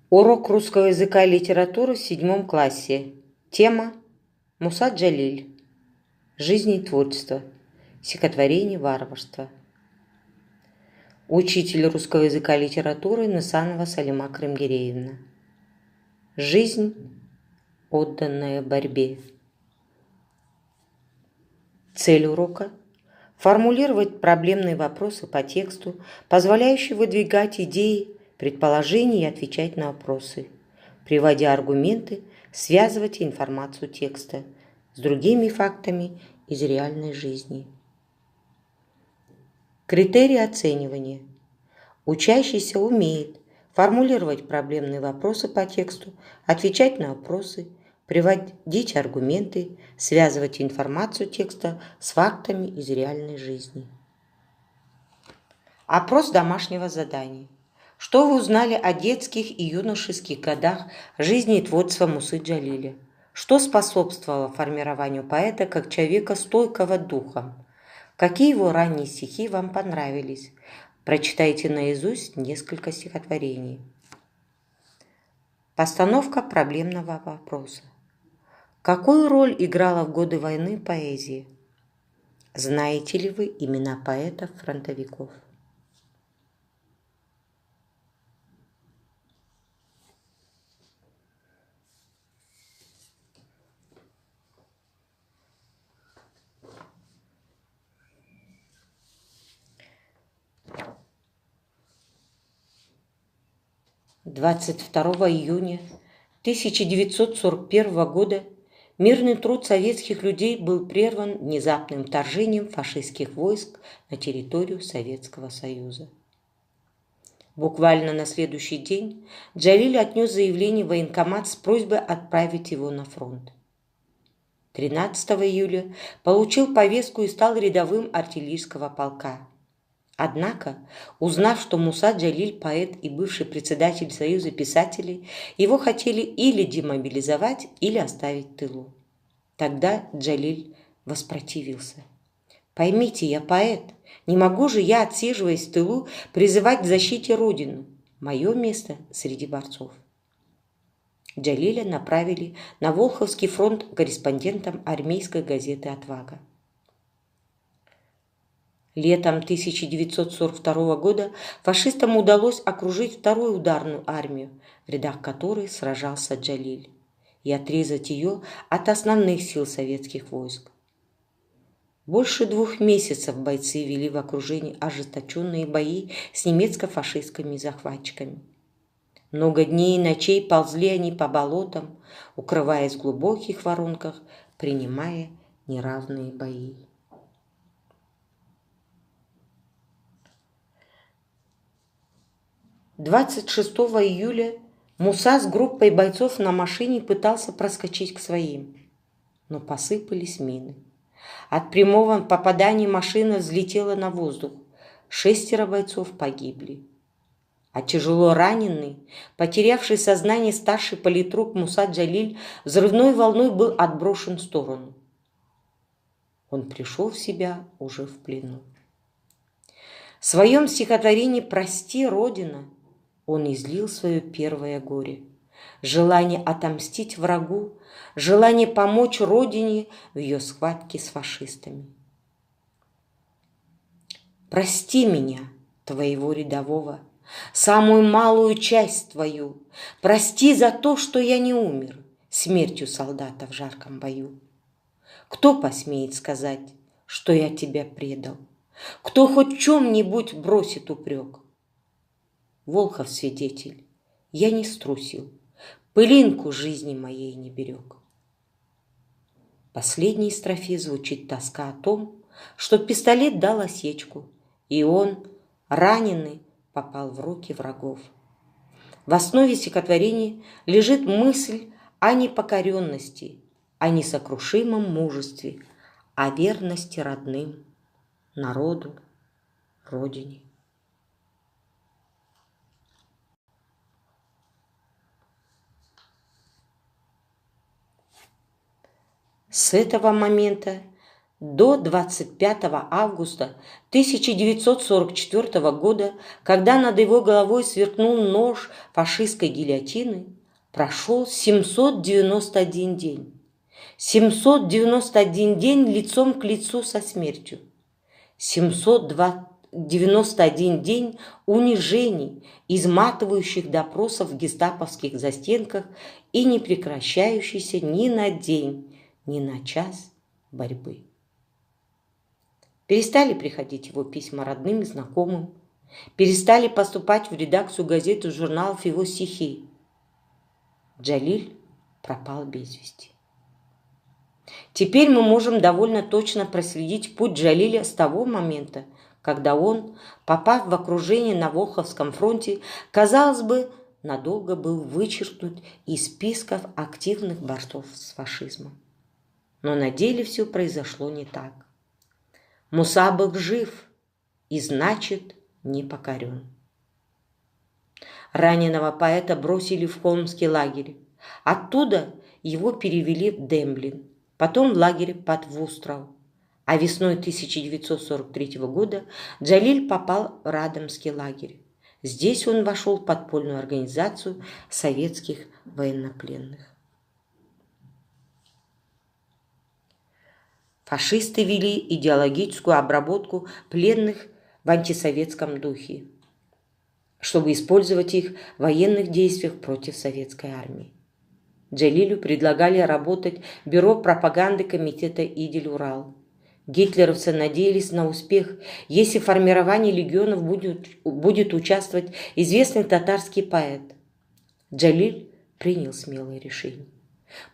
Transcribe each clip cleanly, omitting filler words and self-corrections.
Урок русского языка и литературы в 7 классе. Тема Муса Джалиль. Жизнь и творчество. Стихотворение варварства. Учитель русского языка и литературы Насанова Салима Кремгиреевна. Жизнь, отданная борьбе. Цель урока – формулировать проблемные вопросы по тексту, позволяющие выдвигать идеи, предположения и отвечать на вопросы, приводя аргументы, связывать информацию текста с другими фактами из реальной жизни. Критерии оценивания. Учащийся умеет формулировать проблемные вопросы по тексту, отвечать на вопросы, приводить аргументы, связывать информацию текста с фактами из реальной жизни. Опрос домашнего задания. Что вы узнали о детских и юношеских годах жизни и творчества Мусы Джалиля? Что способствовало формированию поэта как человека стойкого духом? Какие его ранние стихи вам понравились? Прочитайте наизусть несколько стихотворений. Постановка проблемного вопроса. Какую роль играла в годы войны поэзия? Знаете ли вы имена поэтов-фронтовиков? «22 июня 1941 года мирный труд советских людей был прерван внезапным вторжением фашистских войск на территорию Советского Союза. Буквально на следующий день Джалиль отнес заявление в военкомат с просьбой отправить его на фронт. 13 июля получил повестку и стал рядовым артиллерийского полка. Однако, узнав, что Муса Джалиль поэт и бывший председатель Союза писателей, его хотели или демобилизовать, или оставить в тылу. Тогда Джалиль воспротивился. «Поймите, я поэт. Не могу же я, отсиживаясь в тылу, призывать к защите Родину. Мое место среди борцов». Джалиля направили на Волховский фронт корреспондентом армейской газеты «Отвага». Летом 1942 года фашистам удалось окружить вторую ударную армию, в рядах которой сражался Джалиль, и отрезать ее от основных сил советских войск. Больше 2 месяцев бойцы вели в окружении ожесточенные бои с немецко-фашистскими захватчиками. Много дней и ночей ползли они по болотам, укрываясь в глубоких воронках, принимая неравные бои. «26 июля Муса с группой бойцов на машине пытался проскочить к своим, но посыпались мины. От прямого попадания машина взлетела на воздух. 6 бойцов погибли. А тяжело раненый, потерявший сознание старший политрук Муса Джалиль взрывной волной был отброшен в сторону. Он пришел в себя уже в плену. В своем стихотворении «Прости, Родина» он излил свое первое горе. Желание отомстить врагу, желание помочь Родине в ее схватке с фашистами. «Прости меня, твоего рядового, самую малую часть твою. Прости за то, что я не умер смертью солдата в жарком бою. Кто посмеет сказать, что я тебя предал? Кто хоть в чем-нибудь бросит упрек? Волхов свидетель, я не струсил, пылинку жизни моей не берег». В последней строфе звучит тоска о том, что пистолет дал осечку, и он, раненый, попал в руки врагов. В основе стихотворения лежит мысль о непокоренности, о несокрушимом мужестве, о верности родным, народу, Родине. С этого момента до 25 августа 1944 года, когда над его головой сверкнул нож фашистской гильотины, прошел 791 день. 791 день лицом к лицу со смертью. 791 день унижений, изматывающих допросов в гестаповских застенках и не прекращающейся ни на день, ни на час борьбы. Перестали приходить его письма родным и знакомым, перестали поступать в редакцию газет и журналов его стихи. Джалиль пропал без вести. Теперь мы можем довольно точно проследить путь Джалиля с того момента, когда он, попав в окружение на Волховском фронте, казалось бы, надолго был вычеркнут из списков активных борцов с фашизмом. Но на деле все произошло не так. Муса был жив и, значит, не покорен. Раненого поэта бросили в холмский лагерь. Оттуда его перевели в Демблин, потом в лагерь под Вустрау. А весной 1943 года Джалиль попал в Радомский лагерь. Здесь он вошел в подпольную организацию советских военнопленных. Фашисты вели идеологическую обработку пленных в антисоветском духе, чтобы использовать их в военных действиях против советской армии. Джалилю предлагали работать в бюро пропаганды комитета «Идель-Урал». Гитлеровцы надеялись на успех, если в формировании легионов будет участвовать известный татарский поэт. Джалиль принял смелое решение.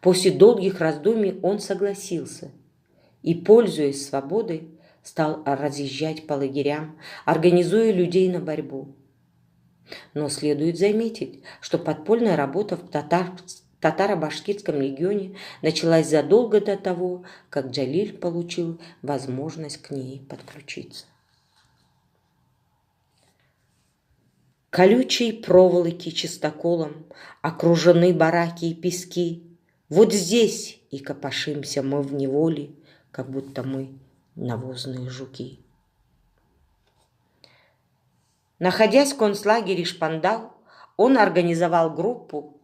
После долгих раздумий он согласился и, пользуясь свободой, стал разъезжать по лагерям, организуя людей на борьбу. Но следует заметить, что подпольная работа в татаро-башкирском легионе началась задолго до того, как Джалиль получил возможность к ней подключиться. Колючей проволоки чистоколом окружены бараки и пески. Вот здесь и копошимся мы в неволе, как будто мы навозные жуки. Находясь в концлагере Шпандау, он организовал группу,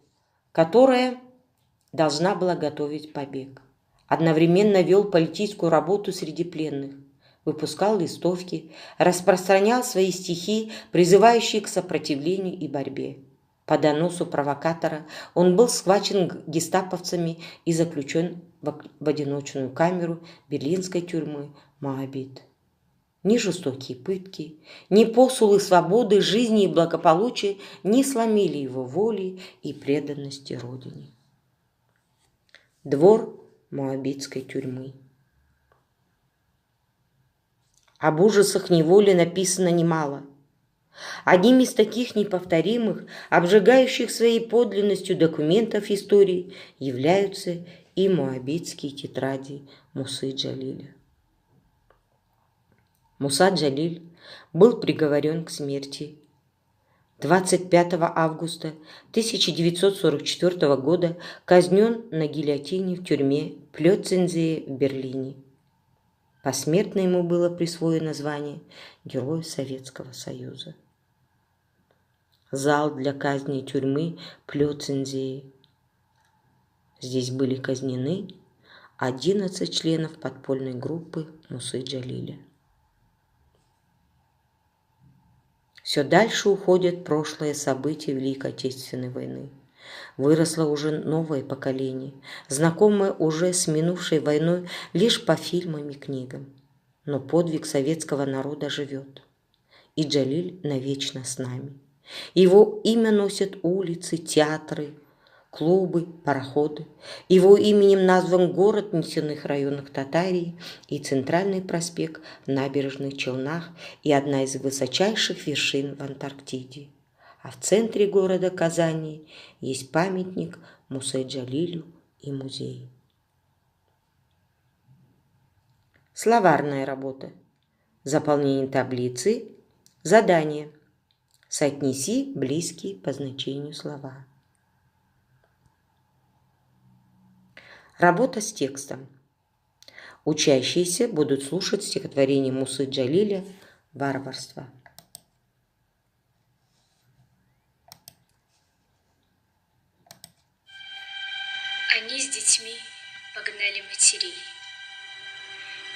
которая должна была готовить побег. Одновременно вел политическую работу среди пленных, выпускал листовки, распространял свои стихи, призывающие к сопротивлению и борьбе. По доносу провокатора он был схвачен гестаповцами и заключен в одиночную камеру берлинской тюрьмы Моабит. Ни жестокие пытки, ни посулы свободы, жизни и благополучия не сломили его воли и преданности Родине. Двор Моабитской тюрьмы. Об ужасах неволи написано немало. Одним из таких неповторимых, обжигающих своей подлинностью документов истории являются и моабитские тетради Мусы Джалиля. Муса Джалиль был приговорен к смерти 25 августа 1944 года, казнен на гильотине в тюрьме Плёцензее в Берлине. Посмертно ему было присвоено звание Героя Советского Союза. Зал для казни тюрьмы Плёцензее. Здесь были казнены 11 членов подпольной группы Мусы Джалиля. Все дальше уходят прошлые события Великой Отечественной войны. Выросло уже новое поколение, знакомое уже с минувшей войной лишь по фильмам и книгам. Но подвиг советского народа живет, и Джалиль навечно с нами. Его имя носят улицы, театры, клубы, пароходы. Его именем назван город в нефтяных районах Татарии и центральный проспект в Набережных Челнах и одна из высочайших вершин в Антарктиде. А в центре города Казани есть памятник Мусе Джалилю и музей. Словарная работа. Заполнение таблицы. Задание. Соотнеси близкие по значению слова. Работа с текстом. Учащиеся будут слушать стихотворение Мусы Джалиля «Варварство». Они с детьми погнали матерей,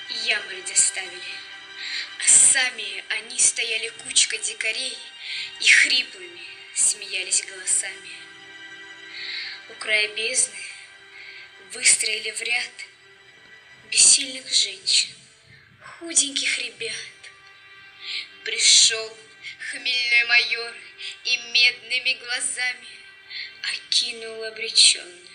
и ямы доставили, а сами они стояли кучкой дикарей и хриплыми смеялись голосами. У края бездны выстроили в ряд бессильных женщин, худеньких ребят. Пришел хмельной майор и медными глазами окинул обреченно.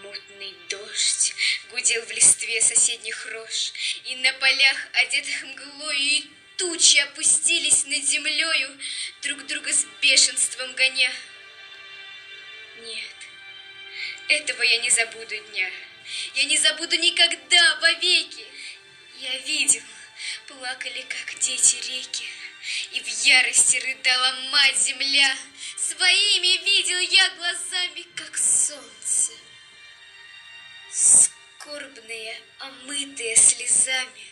Мутный дождь гудел в листве соседних рощ, и на полях, одетых мглою, и тучи опустились над землею, друг друга с бешенством гоня. Нет, этого я не забуду дня, я не забуду никогда, вовеки. Я видел, плакали, как дети, реки, и в ярости рыдала мать-земля. Своими видел я глазами, как солнце. Скорбная, омытая слезами,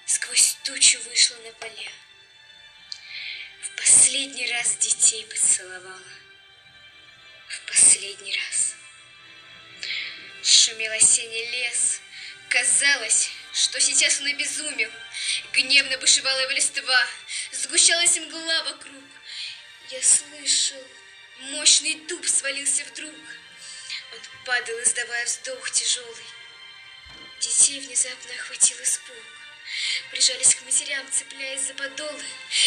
сквозь тучу вышла на поля. В последний раз детей поцеловала, в последний раз. Шумел осенний лес, казалось, что сейчас он обезумел. Гневно бушевала его листва, сгущалась мгла вокруг. Я слышал, мощный дуб свалился вдруг. Он падал, издавая вздох тяжелый. Детей внезапно охватил испуг. Прижались к матерям, цепляясь за подолы,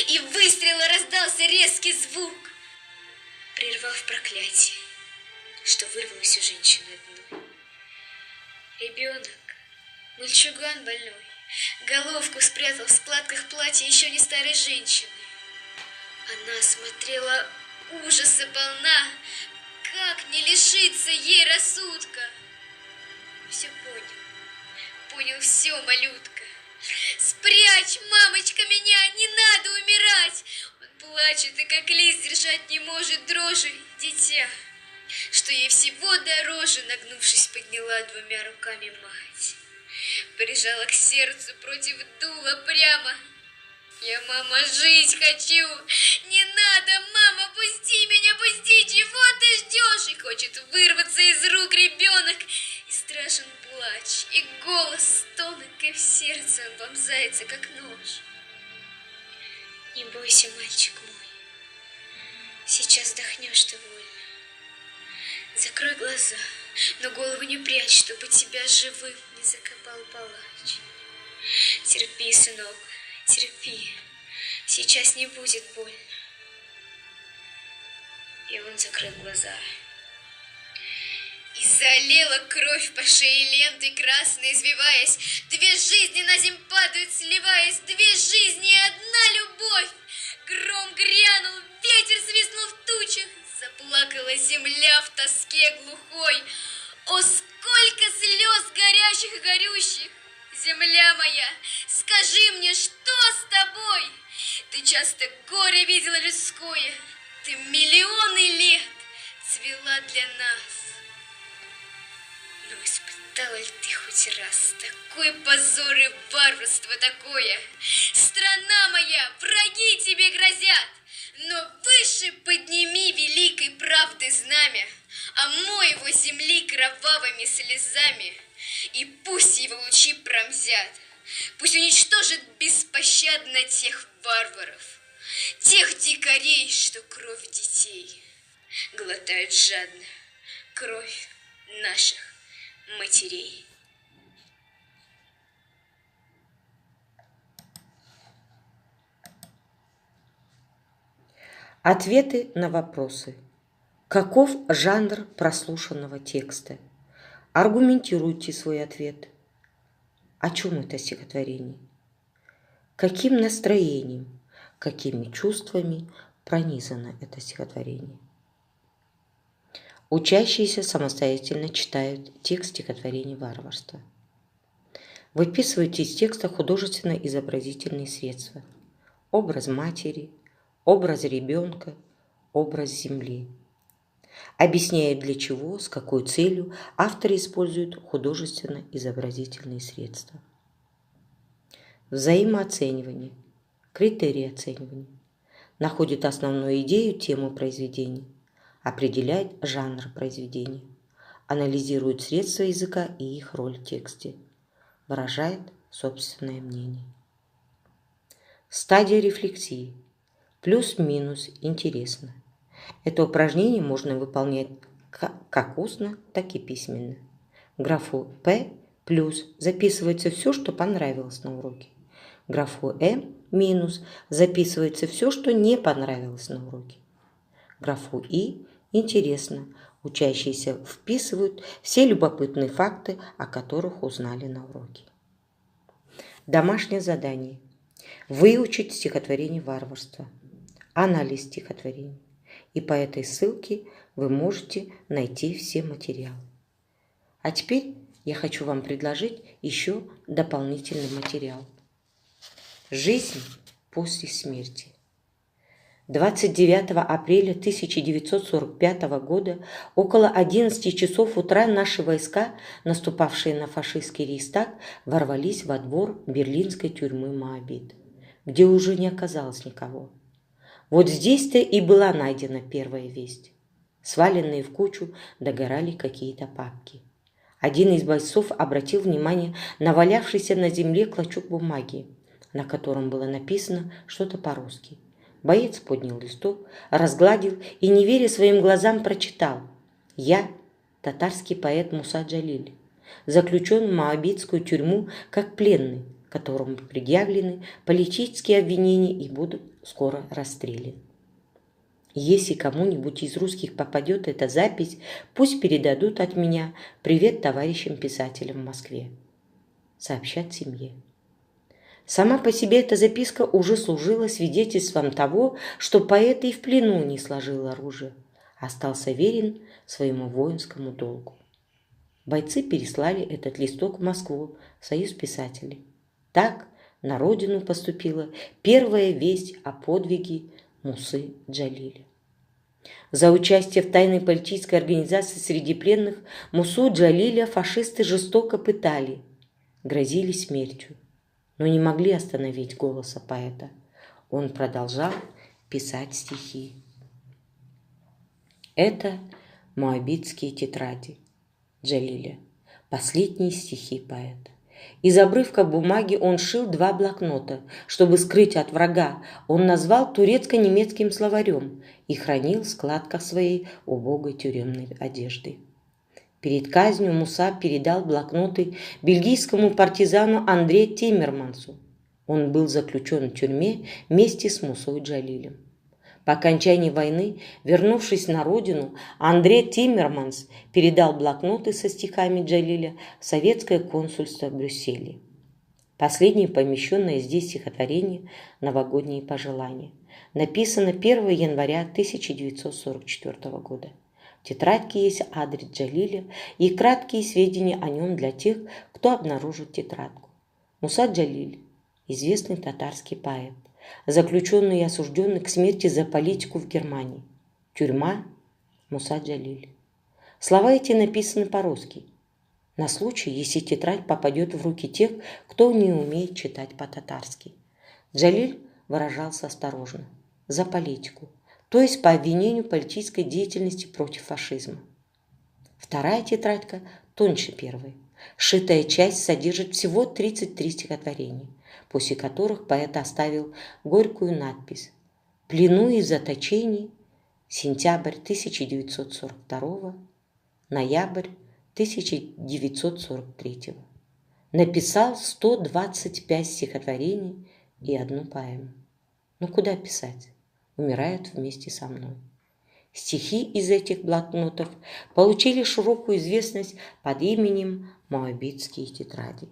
и выстрела раздался резкий звук, прервав проклятие, что вырвалось у женщины одной. Ребенок, мальчуган больной, головку спрятал в складках платья еще не старой женщины. Она смотрела ужаса полна. Как не лишиться ей рассудка? Все понял все, малютка. Спрячь, мамочка, меня, не надо умирать. Он плачет и как лист держать не может дрожи дитя, что ей всего дороже, нагнувшись, подняла двумя руками мать. Прижала к сердцу против дула прямо. Я, мама, жить хочу. Не надо, мама, пусти меня, пусти. Чего ты ждешь? И хочет вырваться из рук ребенок. И страшен плач, и голос стонок, и в сердце он вонзается, как нож. Не бойся, мальчик мой, сейчас вдохнешь ты вольно. Закрой глаза, но голову не прячь, чтобы тебя живым не закопал палач. Терпи, сынок, терпи, сейчас не будет больно. И он закрыл глаза. И залила кровь по шее лентой красной, извиваясь. Две жизни на земь падают, сливаясь. Две жизни и одна любовь. Гром грянул, ветер свистнул в тучах. Заплакала земля в тоске глухой. О, сколько слез горящих и горющих! Земля моя, скажи мне, что с тобой? Ты часто горе видела людское, ты миллионы лет цвела для нас. Но испытала ли ты хоть раз такой позор и варварство такое? Страна моя, враги тебе грозят, но выше подними великой правды знамя, омой его земли кровавыми слезами, и пусть его лучи пронзят, пусть уничтожит беспощадно тех варваров, тех дикарей, что кровь детей глотают жадно, кровь наших матерей. Ответы на вопросы. Каков жанр прослушанного текста? Аргументируйте свой ответ. О чем это стихотворение? Каким настроением, какими чувствами пронизано это стихотворение? Учащиеся самостоятельно читают текст стихотворения «Варварство». Выписывайте из текста художественно-изобразительные средства. Образ матери, образ ребенка, образ земли. Объясняет, для чего, с какой целью авторы используют художественно-изобразительные средства. Взаимооценивание. Критерии оценивания. Находит основную идею, тему произведения. Определяет жанр произведения. Анализирует средства языка и их роль в тексте. Выражает собственное мнение. Стадия рефлексии. Плюс-минус интересно. Это упражнение можно выполнять как устно, так и письменно. В графу П плюс записывается все, что понравилось на уроке. В графу М минус записывается все, что не понравилось на уроке. В графу И интересно. Учащиеся вписывают все любопытные факты, о которых узнали на уроке. Домашнее задание. Выучить стихотворение «Варварство». Анализ стихотворений. И по этой ссылке вы можете найти все материалы. А теперь я хочу вам предложить еще дополнительный материал. Жизнь после смерти. 29 апреля 1945 года около 11 часов утра наши войска, наступавшие на фашистский Рейхстаг, ворвались во двор берлинской тюрьмы Моабит, где уже не оказалось никого. Вот здесь-то и была найдена первая весть. Сваленные в кучу догорали какие-то папки. Один из бойцов обратил внимание на валявшийся на земле клочок бумаги, на котором было написано что-то по-русски. Боец поднял листок, разгладил и, не веря своим глазам, прочитал: «Я, татарский поэт Муса Джалиль, заключен в моабитскую тюрьму как пленный, которому предъявлены политические обвинения и будут скоро расстрелян. Если кому-нибудь из русских попадет эта запись, пусть передадут от меня привет товарищам писателям в Москве. Сообщат семье». Сама по себе эта записка уже служила свидетельством того, что поэт и в плену не сложил оружие, а остался верен своему воинскому долгу. Бойцы переслали этот листок в Москву, в Союз писателей. Так на родину поступила первая весть о подвиге Мусы Джалиля. За участие в тайной политической организации среди пленных Мусу Джалиля фашисты жестоко пытали, грозили смертью, но не могли остановить голоса поэта. Он продолжал писать стихи. Это моабитские тетради Джалиля, последние стихи поэта. Из обрывка бумаги он шил 2 блокнота, чтобы скрыть от врага. Он назвал турецко-немецким словарем и хранил в складках своей убогой тюремной одежды. Перед казнью Муса передал блокноты бельгийскому партизану Андре Тиммермансу. Он был заключен в тюрьме вместе с Мусой Джалилем. По окончании войны, вернувшись на родину, Андре Тиммерманс передал блокноты со стихами Джалиля в советское консульство в Брюсселе. Последнее помещенное здесь стихотворение «Новогодние пожелания» написано 1 января 1944 года. В тетрадке есть адрес Джалиля и краткие сведения о нем для тех, кто обнаружит тетрадку. Муса Джалиль, известный татарский поэт, заключенный и осужденный к смерти за политику в Германии. Тюрьма Муса Джалиль. Слова эти написаны по-русски, на случай, если тетрадь попадет в руки тех, кто не умеет читать по-татарски. Джалиль выражался осторожно, за политику, то есть по обвинению политической деятельности против фашизма. Вторая тетрадка тоньше первой. Сшитая часть содержит всего 33 стихотворения, после которых поэт оставил горькую надпись: «В плену и в заточении, сентябрь 1942, ноябрь 1943. Написал 125 стихотворений и 1 поэму. Но куда писать? Умирает вместе со мной». Стихи из этих блокнотов получили широкую известность под именем «Моабитские тетради».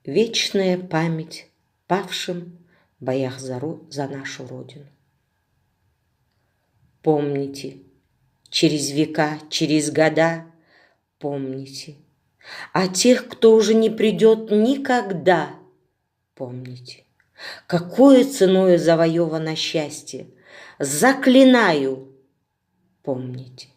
Вечная память павшим в боях за нашу Родину. Помните, через века, через года, помните. А тех, кто уже не придет никогда, помните. Какое ценою завоевано счастье, Заклинаю, помните.